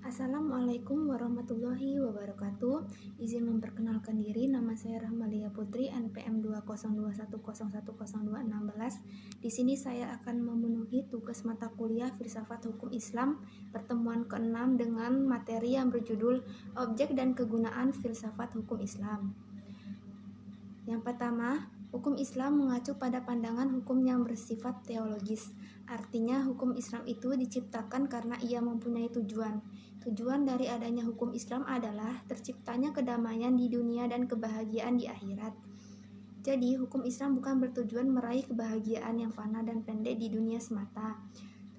Assalamualaikum warahmatullahi wabarakatuh. Izin memperkenalkan diri, nama saya Rahmalia Putri, NPM 20210102016. Di sini saya akan memenuhi tugas mata kuliah Filsafat Hukum Islam pertemuan ke-6 dengan materi yang berjudul Objek dan Kegunaan Filsafat Hukum Islam. Yang pertama, hukum Islam mengacu pada pandangan hukum yang bersifat teologis. Artinya, hukum Islam itu diciptakan karena ia mempunyai tujuan. Tujuan dari adanya hukum Islam adalah terciptanya kedamaian di dunia dan kebahagiaan di akhirat. Jadi, hukum Islam bukan bertujuan meraih kebahagiaan yang fana dan pendek di dunia semata,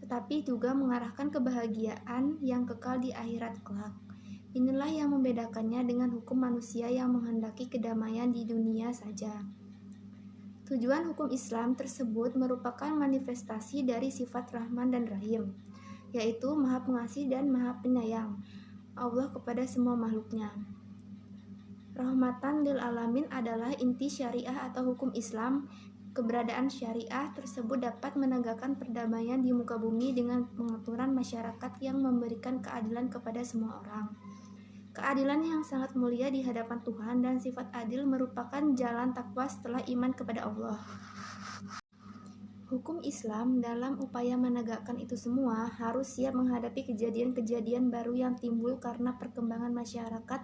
tetapi juga mengarahkan kebahagiaan yang kekal di akhirat kelak. Inilah yang membedakannya dengan hukum manusia yang menghendaki kedamaian di dunia saja. Tujuan hukum Islam tersebut merupakan manifestasi dari sifat Rahman dan Rahim, yaitu Maha Pengasih dan Maha Penyayang Allah kepada semua makhluknya. Rahmatan lil alamin adalah inti syariah atau hukum Islam. Keberadaan syariah tersebut dapat menegakkan perdamaian di muka bumi dengan pengaturan masyarakat yang memberikan keadilan kepada semua orang. Keadilan yang sangat mulia di hadapan Tuhan dan sifat adil merupakan jalan takwa setelah iman kepada Allah. Hukum Islam dalam upaya menegakkan itu semua harus siap menghadapi kejadian-kejadian baru yang timbul karena perkembangan masyarakat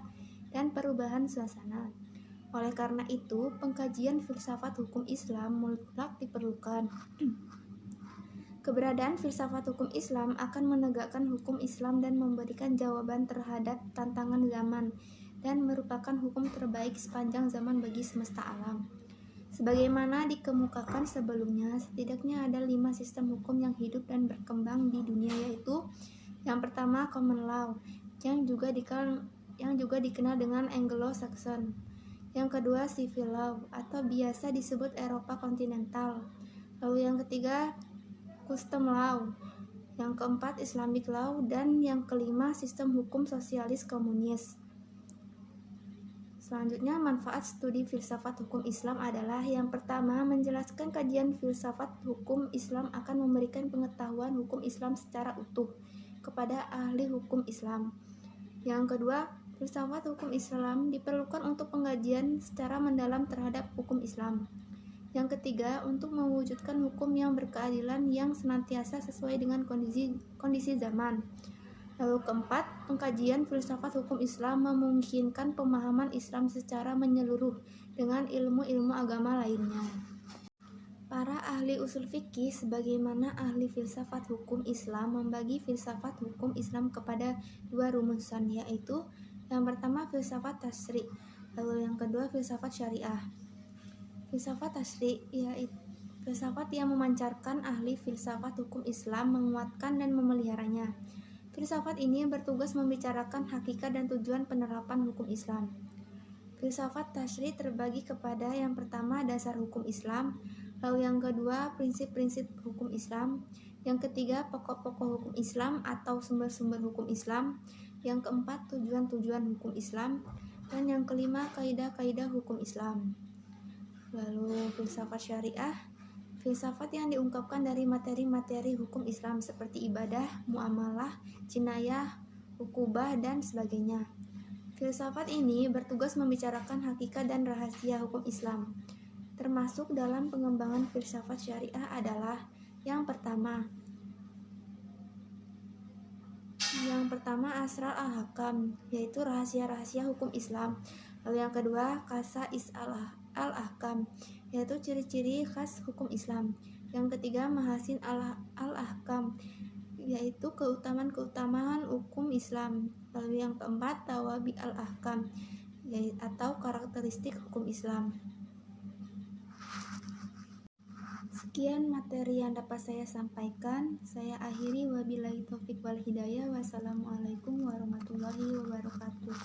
dan perubahan suasana. Oleh karena itu, pengkajian filsafat hukum Islam mutlak diperlukan. Keberadaan filsafat hukum Islam akan menegakkan hukum Islam dan memberikan jawaban terhadap tantangan zaman dan merupakan hukum terbaik sepanjang zaman bagi semesta alam. Sebagaimana dikemukakan sebelumnya, setidaknya ada 5 sistem hukum yang hidup dan berkembang di dunia, yaitu yang pertama common law, yang juga dikenal dengan Anglo-Saxon. Yang kedua civil law atau biasa disebut Eropa kontinental. Lalu yang ketiga custom law, yang keempat Islamic law, dan yang kelima sistem hukum sosialis komunis. Selanjutnya, manfaat studi filsafat hukum Islam adalah yang pertama, menjelaskan kajian filsafat hukum Islam akan memberikan pengetahuan hukum Islam secara utuh kepada ahli hukum Islam. Yang kedua, filsafat hukum Islam diperlukan untuk pengkajian secara mendalam terhadap hukum Islam. Yang ketiga, untuk mewujudkan hukum yang berkeadilan yang senantiasa sesuai dengan kondisi zaman. Lalu keempat, pengkajian filsafat hukum Islam memungkinkan pemahaman Islam secara menyeluruh dengan ilmu-ilmu agama lainnya. Para ahli usul fikih sebagaimana ahli filsafat hukum Islam membagi filsafat hukum Islam kepada 2 rumusan, yaitu yang pertama filsafat tasyri', lalu yang kedua filsafat syariah. Filsafat tasyri' yaitu filsafat yang memancarkan ahli filsafat hukum Islam menguatkan dan memeliharanya. Filsafat ini bertugas membicarakan hakikat dan tujuan penerapan hukum Islam. Filsafat tasyri' terbagi kepada yang pertama dasar hukum Islam, lalu yang kedua prinsip-prinsip hukum Islam, yang ketiga pokok-pokok hukum Islam atau sumber-sumber hukum Islam, yang keempat tujuan-tujuan hukum Islam, dan yang kelima kaidah-kaidah hukum Islam. Lalu filsafat syariah, filsafat yang diungkapkan dari materi-materi hukum Islam seperti ibadah, muamalah, jinayah, ukubah, dan sebagainya. Filsafat ini bertugas membicarakan hakikat dan rahasia hukum Islam. Termasuk dalam pengembangan filsafat syariah adalah yang pertama asrar al-hakam, yaitu rahasia-rahasia hukum Islam. Lalu yang kedua kasais al-ahkam, yaitu ciri-ciri khas hukum Islam. Yang ketiga mahasin al-ahkam, yaitu keutamaan-keutamaan hukum Islam. Lalu yang keempat tawabi al-ahkam, atau karakteristik hukum Islam. Sekian materi yang dapat saya sampaikan. Saya akhiri, wabillahi taufik wal hidayah. Wassalamualaikum warahmatullahi wabarakatuh.